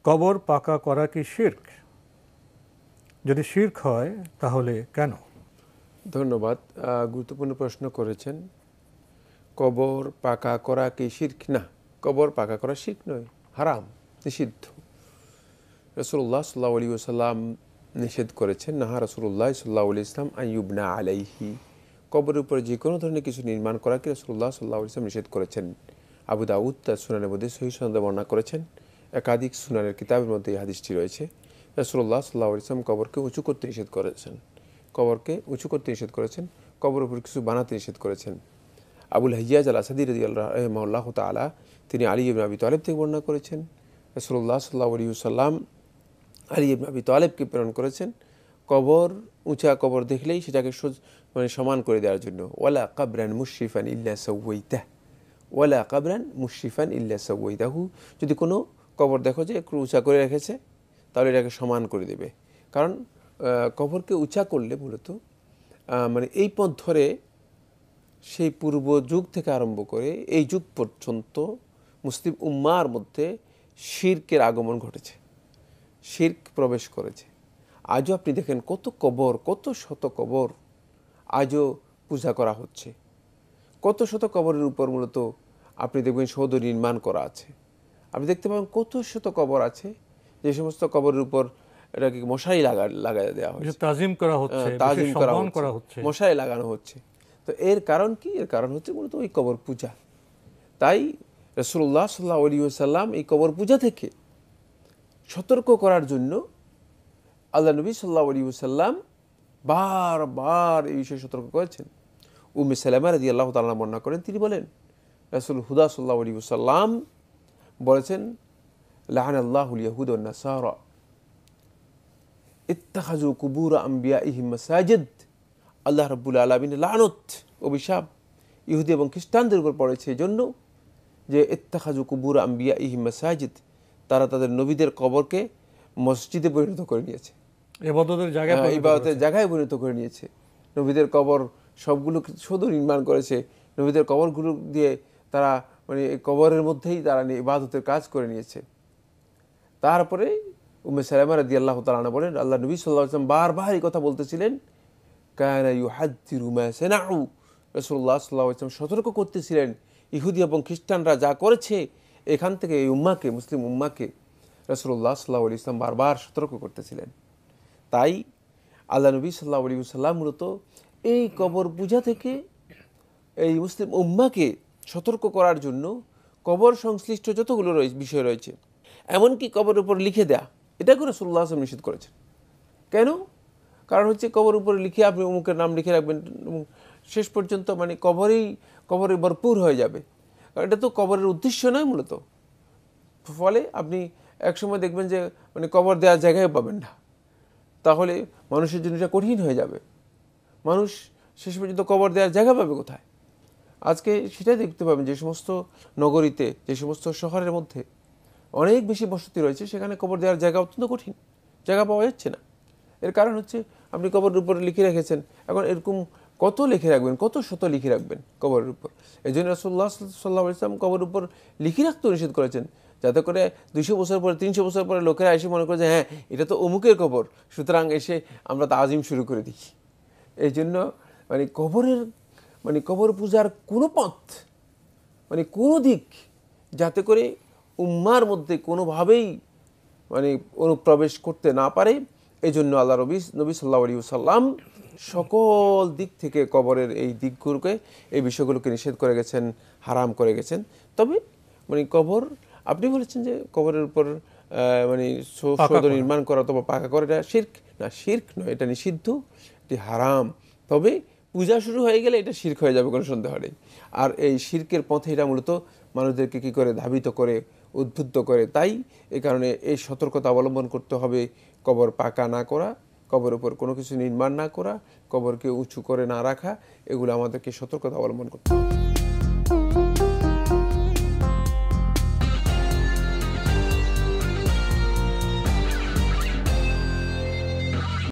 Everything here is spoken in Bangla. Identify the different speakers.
Speaker 1: কবর পাকা করা কি শিরক? যদি শিরক হয় তাহলে কেন?
Speaker 2: ধন্যবাদ, গুরুত্বপূর্ণ প্রশ্ন করেছেন। কবর পাকা করা কি শিরক? না, কবর পাকা করা শিরক নয়, হারাম, নিষিদ্ধ। রাসূলুল্লাহ সাল্লাল্লাহু আলাইহি ওয়াসাল্লাম নিষেধ করেছেন, নাহা রাসূলুল্লাহ সাল্লাল্লাহু আলাইহি ওয়াসাল্লাম আইয়ুবনা আলাইহি, কবরের উপর যে কোনো ধরনের কিছু নির্মাণ করাকে রাসূলুল্লাহ সাল্লাল্লাহু আলাইহি ওয়াসাল্লাম নিষেধ করেছেন। আবু দাউদ তার সুনানের মধ্যে সহিহ সনদে বর্ণনা করেছেন। একাধিক সুনানের কিতাবের মধ্যে এই হাদিসটি রয়েছে। রাসূলুল্লাহ সাল্লাল্লাহু আলাইহি ওয়াসাল্লাম কবরকে উঁচু করতে নিষেধ করেছেন, কবরকে উঁচু করতে নিষেধ করেছেন, কবরের উপর কিছু বানাতে নিষেধ করেছেন। আবুল হাইয়াজ আল আসাদি রাদিয়াল্লাহু তাআলা তিনি আলী ইবনে আবি তালেব থেকে বর্ণনা করেছেন, রাসূলুল্লাহ সাল্লাল্লাহু আলাইহি ওয়াসাল্লাম আলী ইবনে আবি তালেবকে প্রেরণ করেছেন কবর, উঁচা কবর দেখলেই সেটাকে সমান করে দেওয়ার জন্য। ওয়ালা কাবরান মুশরিফান ইল্লা সাওয়াইতাহ, ওয়ালা কাবরান মুশরিফান ইল্লা সাওয়াইতাহু, যদি কোনো কবর দেখো যে একটু উঁচা করে রেখেছে তাহলে এটাকে সমান করে দেবে। কারণ কবরকে উঁচা করলে মূলত মানে এই পথ ধরে সেই পূর্ব যুগ থেকে আরম্ভ করে এই যুগ পর্যন্ত মুসলিম উম্মার মধ্যে শিরকের আগমন ঘটেছে, শিরক প্রবেশ করেছে। আজও আপনি দেখেন কত কবর, কত শত কবর আজও পূজা করা হচ্ছে। কত শত কবরের উপর মূলত আপনি দেখবেন সৌধ নির্মাণ করা আছে। আপনি দেখতে পাবেন কত শত কবর আছে যে সমস্ত কবরের উপর এটাকে মশারি লাগাই দেওয়া হচ্ছে,
Speaker 1: তাজিম করা হচ্ছে,
Speaker 2: তাজিম করা হচ্ছে, মশারি লাগানো হচ্ছে। তো এর কারণ কি? এর কারণ হচ্ছে মূলত ওই কবর পূজা। তাই রাসূলুল্লাহ সাল্লাল্লাহু আলাইহি ওয়াসাল্লাম এই কবর পূজা থেকে সতর্ক করার জন্য আল্লাহ নবী সাল্লাল্লাহু আলাইহি ওয়াসাল্লাম বারবার এই বিষয়ে সতর্ক করেছেন। উম্মে সালামা রাদিয়াল্লাহু তাআলা বর্ণনা করেন, তিনি বলেন রাসূল হুদা সাল্লাল্লাহু আলাইহি ওয়াসাল্লাম বলেছেন, লাআনাল্লাহুল ইয়াহুদা ওয়ান নাসারা ইত্তাখাযু কুবুর আমবিয়াইহিম মাসাজিদ। আল্লাহ রাব্বুল আলামিন লানত, অভিশাপ ইহুদি এবং খ্রিস্টানদের উপর পড়েছে এই জন্য যে ইত্তাখাযু কুবুর আমবিয়াইহিম মাসাজিদ, তারা তাদের নবীদের কবরকে মসজিদে পরিণত করে নিয়েছে, ইবাদতের জায়গায় পরিণত করে নিয়েছে। নবীদের কবর সবগুলো শুধু নির্মাণ করেছে, নবীদের কবরগুলো দিয়ে তারা মানে কবরের মধ্যেই তারা ইবাদতের কাজ করে নিয়েছে। তারপরে উম্মে সালামা রাদিয়াল্লাহু তাআলা বলেন, আল্লাহ নবী সাল্লাল্লাহু আলাইহি ওয়াসাল্লাম বারবার এই কথা বলতেছিলেন, কানা ইউহাদ্দিরু মা সানাউ, রাসূলুল্লাহ সাল্লাল্লাহু আলাইহি ওয়াসাল্লাম সতর্ক করতেছিলেন ইহুদি এবং খ্রিস্টানরা যা করেছে এখান থেকে এই উম্মাহকে, মুসলিম উম্মাহকে রাসূলুল্লাহ সাল্লাল্লাহু আলাইহি ওয়াসাল্লাম বারবার সতর্ক করতেছিলেন। তাই আল্লাহ নবী সাল্লাল্লাহু আলাইহি ওয়াসাল্লাম মূলত এই কবর পূজা থেকে এই মুসলিম উম্মাহকে সতর্ক করার জন্য কবর সংশ্লিষ্ট যতগুলো বিষয় রয়েছে, এমনকি কবরের উপর লিখে দেয়া, এটাকে রাসূলুল্লাহ সাল্লাল্লাহু আলাইহি ওয়াসাল্লাম নিষেধ করেছেন। কেন? কারণ হচ্ছে কবর উপরে লিখে আপনি অমুকের নাম লিখে রাখবেন, শেষ পর্যন্ত মানে কবরে ভরপুর হয়ে যাবে। কারণ এটা তো কবরের উদ্দেশ্য নয় মূলত। ফলে আপনি একসময় দেখবেন যে মানে কবর দেওয়ার জায়গায় পাবেন না, তাহলে মানুষের জন্য এটা কঠিন হয়ে যাবে। মানুষ শেষ পর্যন্ত কবর দেওয়ার জায়গা পাবে কোথায়? আজকে সেটাই দেখতে পাবেন যে সমস্ত নগরীতে, যে সমস্ত শহরের মধ্যে অনেক বেশি বসতি রয়েছে, সেখানে কবর দেওয়ার জায়গা অত্যন্ত কঠিন, জায়গা পাওয়া যাচ্ছে না। এর কারণ হচ্ছে আপনি কবরের উপরে লিখে রেখেছেন, এখন এরকম কত লিখে রাখবেন, কত শত লিখে রাখবেন কবরের উপর। এই জন্য রাসূলুল্লাহ সাল্লাল্লাহু আলাইহি ওয়াসাল্লাম কবরের উপর লিখে রাখতেও নিষেধ করেছেন, যাতে করে 200 বছর পরে, 300 বছর পরে লোকেরা এসে মনে করে যে হ্যাঁ এটা তো অমুকের কবর, সুতরাং এসে আমরা তাজিম শুরু করে দিই। এই জন্য মানে কবর পূজার কোনো পথ, মানে কোনো দিক যাতে করে উম্মার মধ্যে কোনোভাবেই মানে অনুপ্রবেশ করতে না পারে, এই জন্য আল্লাহ নবী সাল্লাল্লাহু আলাইহি ওয়াসাল্লাম সকল দিক থেকে কবরের এই দিকগুলোকে, এই বিষয়গুলোকে নিষেধ করে গেছেন, হারাম করে গেছেন। তবে মানে কবর, আপনি বলেছেন যে কবরের উপর মানে সৌধ নির্মাণ করা অথবা পাকা করা এটা শিরক না, শিরক নয়, এটা নিষিদ্ধ, এটি হারাম। তবে পূজা শুরু হয়ে গেলে এটা শিরক হয়ে যাবে, কোনো সন্দেহ নেই। আর এই শিরকের পথে এটা মূলত মানুষদেরকে কী করে ধাবিত করে, উদ্বুদ্ধ করে। তাই এই কারণে এই সতর্কতা অবলম্বন করতে হবে, কবর পাকা না করা, কবরের উপর কোনো কিছু নির্মাণ না করা, কবরকে উঁচু করে না রাখা, এগুলো আমাদেরকে সতর্কতা অবলম্বন করতে হবে।